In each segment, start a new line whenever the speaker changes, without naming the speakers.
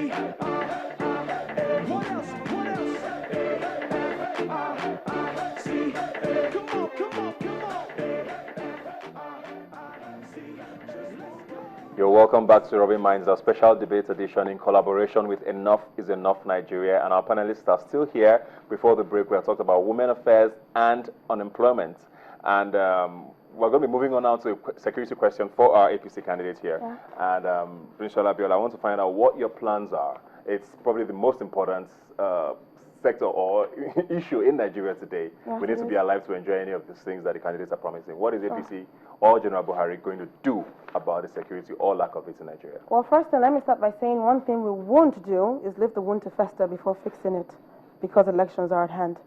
C, what else? What else? C, come on, come on, come on.
You're welcome back to Robin Minds, our special debate edition in collaboration with Enough is Enough Nigeria, and our panelists are still here. Before the break, we have talked about women affairs and unemployment, and we're going to be moving on now to a security question for our APC candidate here. Yeah. And Prince Shola Abiola, I want to find out what your plans are. It's probably the most important sector or issue in Nigeria today. Yes, we need to be alive to enjoy any of these things that the candidates are promising. What is APC or General Buhari going to do about the security or lack of it in Nigeria?
Well, first, let me start by saying one thing we won't do is leave the wound to fester before fixing it, because elections are at hand.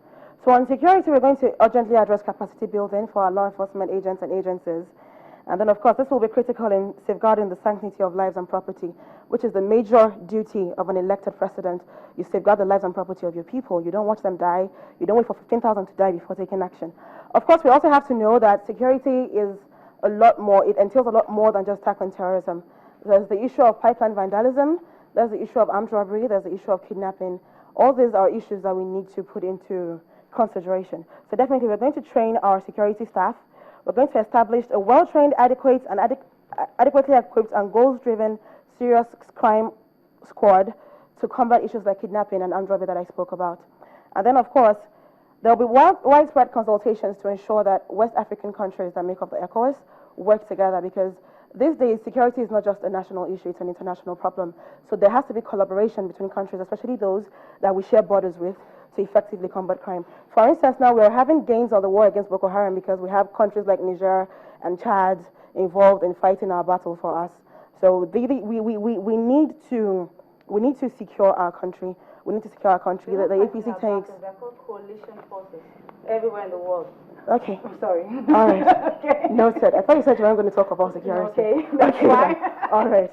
So on security, we're going to urgently address capacity building for our law enforcement agents and agencies. And then, of course, this will be critical in safeguarding the sanctity of lives and property, which is the major duty of an elected president. You safeguard the lives and property of your people. You don't watch them die. You don't wait for 15,000 to die before taking action. Of course, we also have to know that security is a lot more. It entails a lot more than just tackling terrorism. There's the issue of pipeline vandalism. There's the issue of armed robbery. There's the issue of kidnapping. All these are issues that we need to put into consideration. So definitely, we're going to train our security staff. We're going to establish a well-trained, adequate, and adequately equipped and goals-driven serious crime squad to combat issues like kidnapping and armed robbery that I spoke about. And then, of course, there will be widespread consultations to ensure that West African countries that make up the ECOWAS work together, because these days, security is not just a national issue, it's an international problem. So there has to be collaboration between countries, especially those that we share borders with, to effectively combat crime. For instance, now we're having gains on the war against Boko Haram because we have countries like Niger and Chad involved in fighting our battle for us. So we need to secure our country. We need to secure our country. The APC takes.
They're called coalition forces everywhere in the world.
Okay.
I'm sorry.
All right.
Okay.
Noted. I thought you said you weren't going to talk about security.
Okay. That's fine.
All right.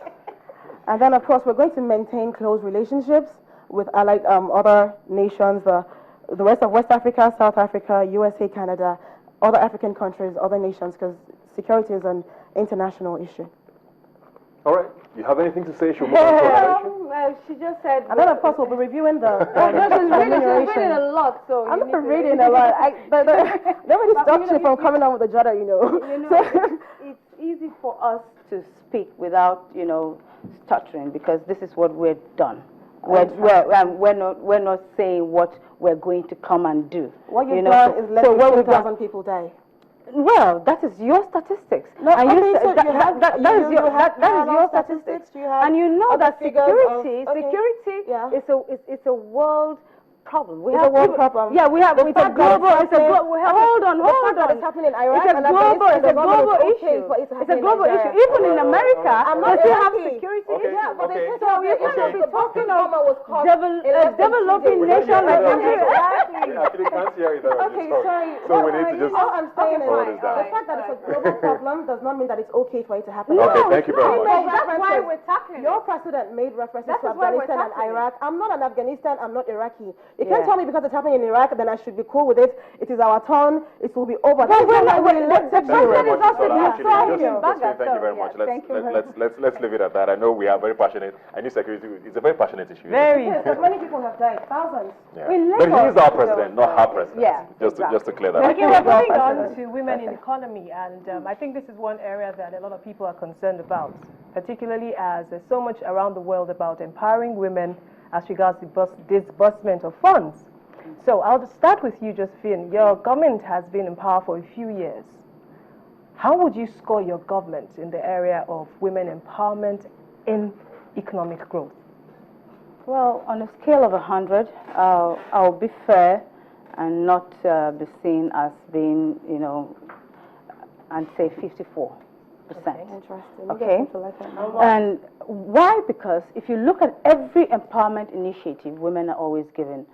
And then, of course, we're going to maintain close relationships with allied other nations, the rest of West Africa, South Africa, USA, Canada, other African countries, other nations, because security is an international issue.
All right. You have anything to say? Should we move on to another issue?
She just said.
And then, of course, we'll be reviewing the
she's reading a lot, so
I'm not reading a lot. Nobody stops you from coming on with the judder, you know.
It's easy for us to speak without, stuttering, because this is what we're done. We're not saying what we're going to come and do.
What you've done is let 15,000 people die.
Well, that is your statistics.
No,
and
okay, so
that is your statistics. And you know that security is a world problem.
It's a world problem.
Yeah, we have. It's a global. Hold on.
It's happening in Iraq.
It's a global issue. It's a global issue. Even in America, they still have security issues.
Yeah, but
so you cannot be talking of developing nation like Nigeria.
Actually, can't hear either of you.
Okay, sorry.
So we need to just.
All I'm saying is
the
fact that it's a global problem does not mean that it's okay for it to happen.
Okay, thank you very much.
That's why we're tackling.
Your president made references to Afghanistan and Iraq. I'm not an Afghanistan. I'm not Iraqi. You can't tell me because it's happening in Iraq, then I should be cool with it. It is our turn. It will be over.
Thank you very much. Thank you very much. Let's leave it at that. I know we are very passionate. I know security is a very passionate issue.
Very. Many people have died. Thousands.
Yeah. But he is our president, not her president.
Yeah.
Just to clear that.
Okay, we're moving on to women in economy, and I think this is one area that a lot of people are concerned about, particularly as there's so much around the world about empowering women as regards the disbursement of funds. So I'll start with you, Josephine. Your government has been in power for a few years. How would you score your government in the area of women empowerment in economic growth?
Well, on a scale of 100, I'll be fair and not be seen as being, and say 54%.
Interesting.
Okay. And why? Because if you look at every empowerment initiative, women are always given,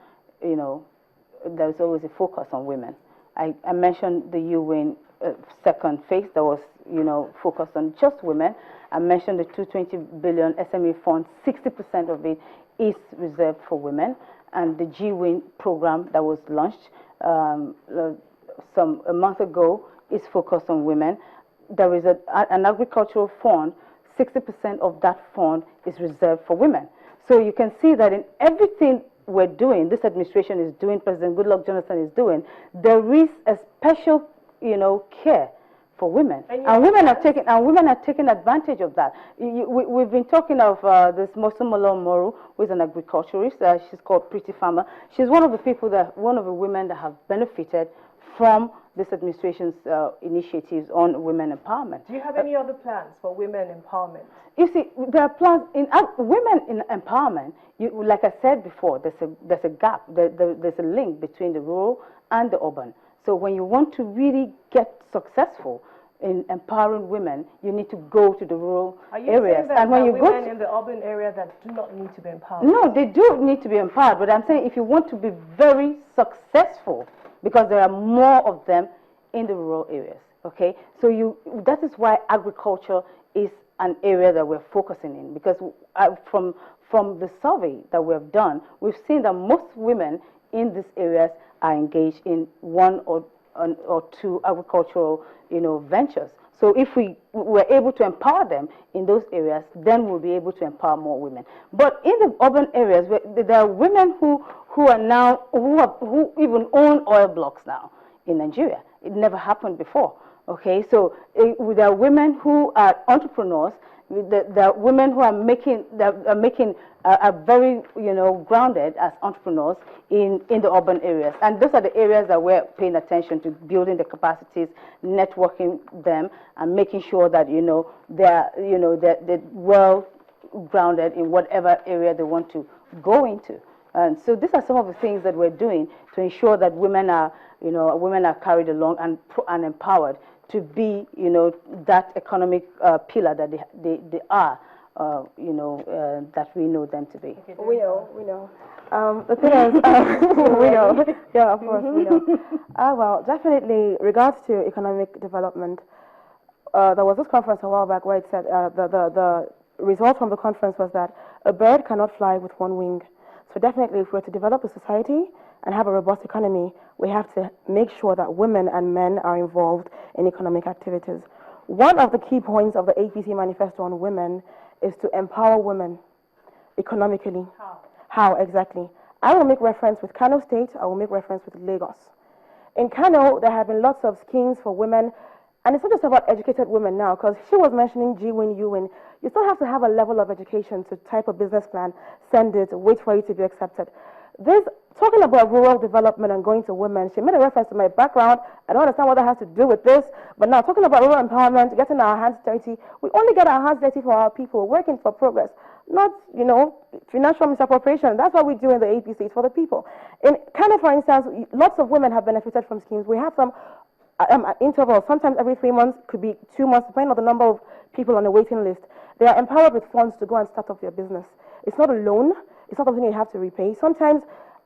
there's always a focus on women. I mentioned the UN second phase that was, focused on just women. I mentioned the 220 billion SME fund, 60% of it is reserved for women. And the GWIN program that was launched a month ago is focused on women. There is an agricultural fund, 60% of that fund is reserved for women. So you can see that in everything we're doing, this administration is doing, President Goodluck Jonathan is doing, there is a special, care for women, and women are taking advantage of that. We've been talking of this Mosumola Moru, who is an agriculturist. She's called Pretty Farmer. She's one of the women that have benefited from this administration's initiatives on women empowerment.
Do you have any other plans for women empowerment?
You see, there are plans in women in empowerment. Like I said before, there's a gap. There's a link between the rural and the urban. So when you want to really get successful in empowering women, you need to go to the rural areas.
And when you women in the urban area that do not need to be empowered?
No, they do need to be empowered. But I'm saying if you want to be very successful, because there are more of them in the rural areas. Okay, so that is why agriculture is an area that we're focusing in, because from the survey that we have done, we've seen that most women in these areas are engaged in one or two agricultural, ventures. So if we were able to empower them in those areas, then we'll be able to empower more women. But in the urban areas, there are women who even own oil blocks now in Nigeria. It never happened before. Okay, so there are women who are entrepreneurs. There are women who are very grounded as entrepreneurs in the urban areas, and those are the areas that we're paying attention to, building the capacities, networking them, and making sure that they're well grounded in whatever area they want to go into. And so these are some of the things that we're doing to ensure that women are carried along and empowered to be, that economic pillar that they are, that we know them to be.
Okay,
We know. The thing is, we know. Yeah, of course, we know. Well, definitely, regards to economic development, there was this conference a while back where it said the result from the conference was that a bird cannot fly with one wing. So definitely, if we're to develop a society and have a robust economy, we have to make sure that women and men are involved in economic activities. One of the key points of the APC manifesto on women is to empower women economically. How exactly? I will make reference with Kano State, I will make reference with Lagos. In Kano, there have been lots of schemes for women, and it's not just about educated women now, because she was mentioning GWIN, UWIN. You still have to have a level of education to type a business plan, send it, wait for it to be accepted. Talking about rural development and going to women, she made a reference to my background. I don't understand what that has to do with this, but now talking about rural empowerment, getting our hands dirty, we only get our hands dirty for our people, working for progress, not, financial misappropriation. That's what we do in the APC, it's for the people. In Kano, for instance, lots of women have benefited from schemes. We have some at intervals, sometimes every 3 months, could be 2 months, depending on the number of people on the waiting list. They are empowered with funds to go and start up their business. It's not a loan, it's not something you have to repay. Sometimes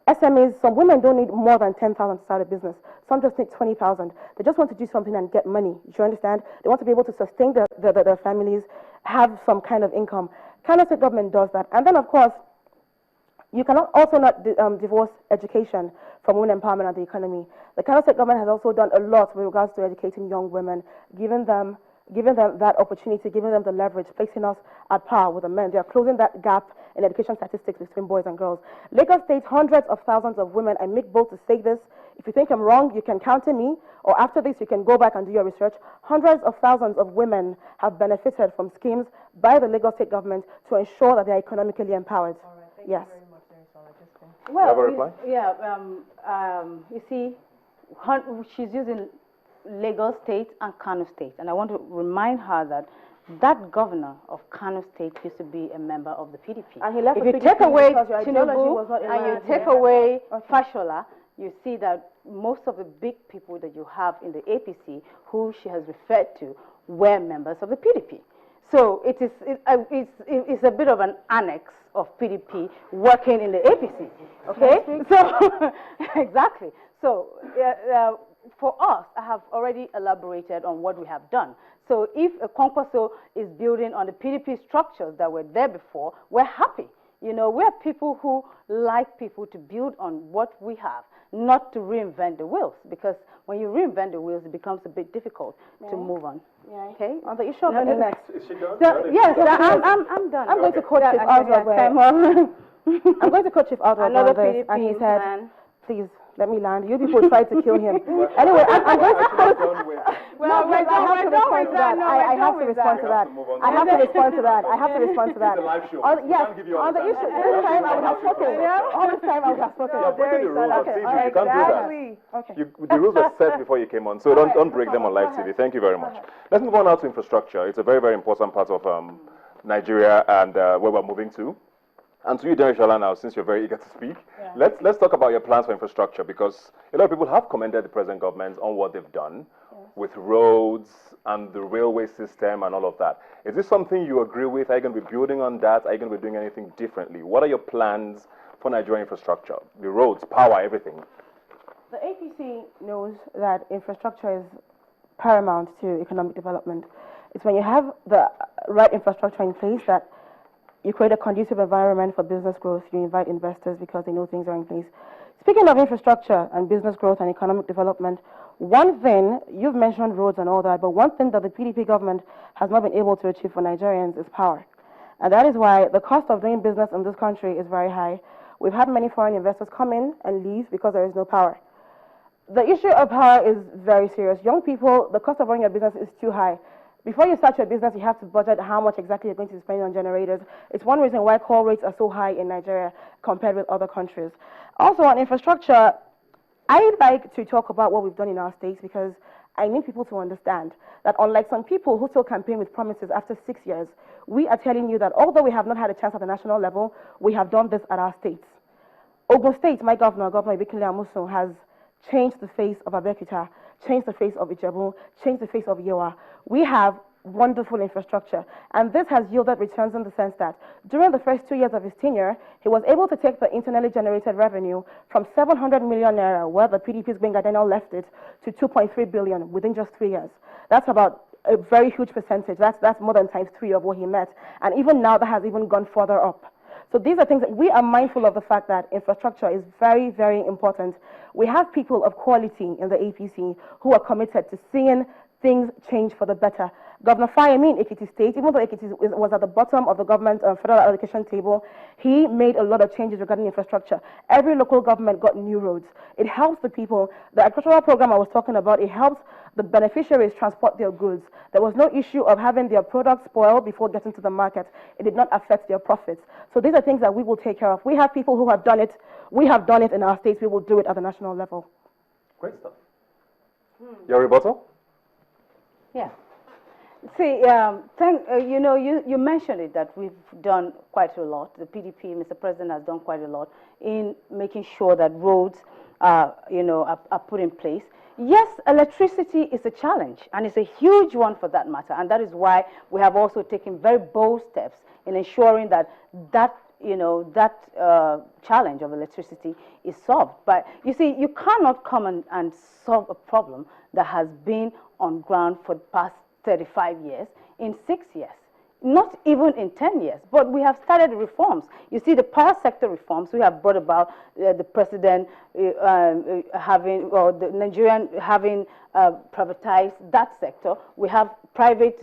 SMEs, some women don't need more than 10,000 to start a business. Some just need 20,000. They just want to do something and get money. Do you understand? They want to be able to sustain their families, have some kind of income. Kano State government does that. And then, of course, you cannot also not divorce education from women empowerment and the economy. The Kano State government has also done a lot with regards to educating young women, giving them that opportunity, giving them the leverage, placing us at par with the men. They are closing that gap in education statistics between boys and girls. Lagos State, hundreds of thousands of women, I make bold to say this. If you think I'm wrong, you can counter me, or after this, you can go back and do your research. Hundreds of thousands of women have benefited from schemes by the Lagos State government to ensure that they are economically empowered.
All right, thank
Yes.
you very much, Derisola.
Well,
have a reply?
you see, she's using Lagos State and Kano State, and I want to remind her that governor of Kano State used to be a member of the PDP.
And he left
if
the
you
PDP
take away
because your ideology was
Tinubu
not in
and you
line.
take away Fashola, you see that most of the big people that you have in the APC, who she has referred to, were members of the PDP. So it's a bit of an annex of PDP working in the APC. Okay, so exactly. So for us, I have already elaborated on what we have done. So if a Kwankwaso is building on the PDP structures that were there before, we're happy. We're people who like people to build on what we have. not to reinvent the wheels, because when you reinvent the wheels, it becomes a bit difficult to move on.
Yeah.
Okay?
On the issue of
No,
money
no.
next.
Is she done?
Yes, I'm done.
I'm going to quote Chief
Yeah,
Aldrop. I'm going to quote Chief Aldrop
Another
on this, and he
PDP
said,
man.
please, let me land. You people tried to kill him. Anyway, I'm going to quote...
Well,
I have to respond to that. I have to respond to that. I have to respond to that. I have to respond to that.
It's a live show.
On,
We
yes,
can't give you
on the
all the
issue,
time.
this time I would have spoken. All this time I would have spoken.
You're breaking the rules on
Okay,
TV.
all right,
You can't do that.
Exactly.
Okay.
The rules are set before you came on, so don't break them on live TV. Thank you very much. Let's move on now to infrastructure. It's a very, very important part of Nigeria and where we're moving to. And to you, Darren Shala, now, since you're very eager to speak, let's talk about your plans for infrastructure, because a lot of people have commended the present government on what they've done with roads and the railway system and all of that. Is this something you agree with? Are you going to be building on that? Are you going to be doing anything differently? What are your plans for Nigerian infrastructure? The roads, power, everything.
The APC knows that infrastructure is paramount to economic development. It's when you have the right infrastructure in place that you create a conducive environment for business growth. You invite investors because they know things are in place. Speaking of infrastructure and business growth and economic development, one thing, you've mentioned roads and all that, but one thing that the PDP government has not been able to achieve for Nigerians is power. And that is why the cost of doing business in this country is very high. We've had many foreign investors come in and leave because there is no power. The issue of power is very serious. Young people, the cost of running your business is too high. Before you start your business, you have to budget how much exactly you're going to be spending on generators. It's one reason why call rates are so high in Nigeria compared with other countries. Also on infrastructure, I'd like to talk about what we've done in our states, because I need people to understand that unlike some people who still campaign with promises after 6 years, we are telling you that although we have not had a chance at the national level, we have done this at our states. Ogun State, my governor, Governor Ibikile Amusun, has changed the face of Abeokuta, changed the face of Ijebu, changed the face of Yewa. We have wonderful infrastructure, and this has yielded returns in the sense that during the first 2 years of his tenure, he was able to take the internally generated revenue from 700 million naira, where the PDP's Gbenga Daniel left it, to 2.3 billion within just 3 years. That's about a very huge percentage. That's more than times 3 of what he met, and even now that has even gone further up. So these are things that we are mindful of, the fact that infrastructure is very, very important. We have people of quality in the APC who are committed to seeing things change for the better. Governor Fayemi in Ekiti State, even though Ekiti was at the bottom of the government federal allocation table, he made a lot of changes regarding infrastructure. Every local government got new roads. It helps the people. The agricultural program I was talking about, it helps the beneficiaries transport their goods. There was no issue of having their products spoiled before getting to the market. It did not affect their profits. So these are things that we will take care of. We have people who have done it. We have done it in our states. We will do it at the national level.
Great stuff. Your rebuttal?
Yeah. See, you mentioned it, that we've done quite a lot. The PDP, Mr. President, has done quite a lot in making sure that roads are put in place. Yes, electricity is a challenge, and it's a huge one for that matter, and that is why we have also taken very bold steps in ensuring that challenge of electricity is solved. But you see, you cannot come and solve a problem that has been on ground for the past 35 years in 6 years, not even in 10 years. But we have started reforms. You see, the power sector reforms we have brought about, the president having, or the Nigerian having privatized that sector. We have private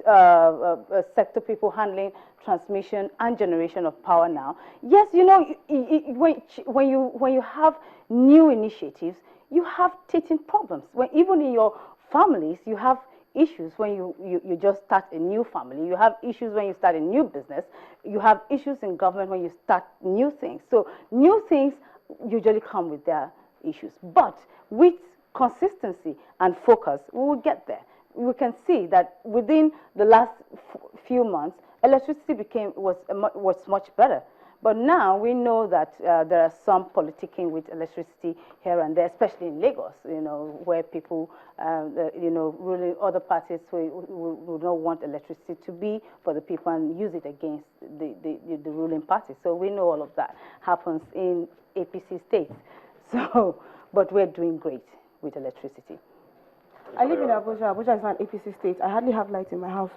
sector people handling transmission and generation of power now. Yes, when you have new initiatives, you have teething problems. Even in your families, you have issues when you just start a new family. You have issues when you start a new business. You have issues in government when you start new things. So new things usually come with their issues. But with consistency and focus, we will get there. We can see that within the last few months, electricity was much better. But now we know that there are some politicking with electricity here and there, especially in Lagos, where people, ruling other parties who don't want electricity to be for the people and use it against the ruling party. So we know all of that happens in APC states. So, but we're doing great with electricity.
I live in Abuja. Abuja is not an APC state. I hardly have lights in my house.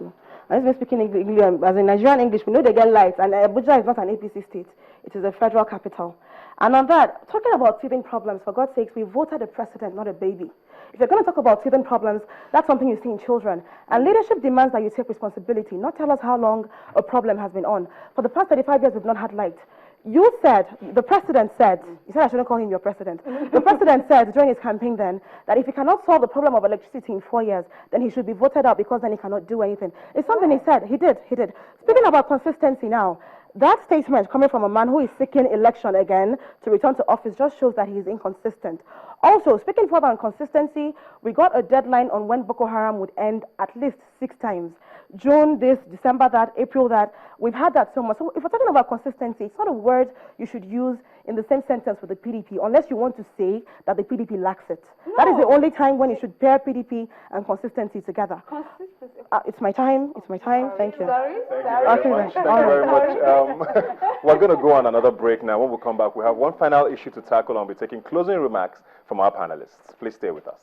I'm just speaking English, as in Nigerian English. We know they get lights, and Abuja is not an APC state. It is a federal capital. And on that, talking about teething problems, for God's sakes, we voted a president, not a baby. If you're going to talk about teething problems, that's something you see in children. And leadership demands that you take responsibility, not tell us how long a problem has been on. For the past 35 years, we've not had light. You said, the president said, you said I shouldn't call him your president. The president said during his campaign then that if he cannot solve the problem of electricity in 4 years, then he should be voted out because then he cannot do anything. It's something he said. He did. Speaking about consistency now, that statement coming from a man who is seeking election again to return to office just shows that he is inconsistent. Also, speaking further on consistency, we got a deadline on when Boko Haram would end at least 6 times. June this, December that, April that. We've had that so much. So if we're talking about consistency, it's not a word you should use in the same sentence with the PDP unless you want to say that the PDP lacks it. No. That is the only time when you should pair PDP and consistency together. Consistency. It's my time. It's my time. Thank you.
Thank you very much. We're going to go on another break now. When we come back, we have one final issue to tackle and we'll be taking closing remarks from our panelists. Please stay with us.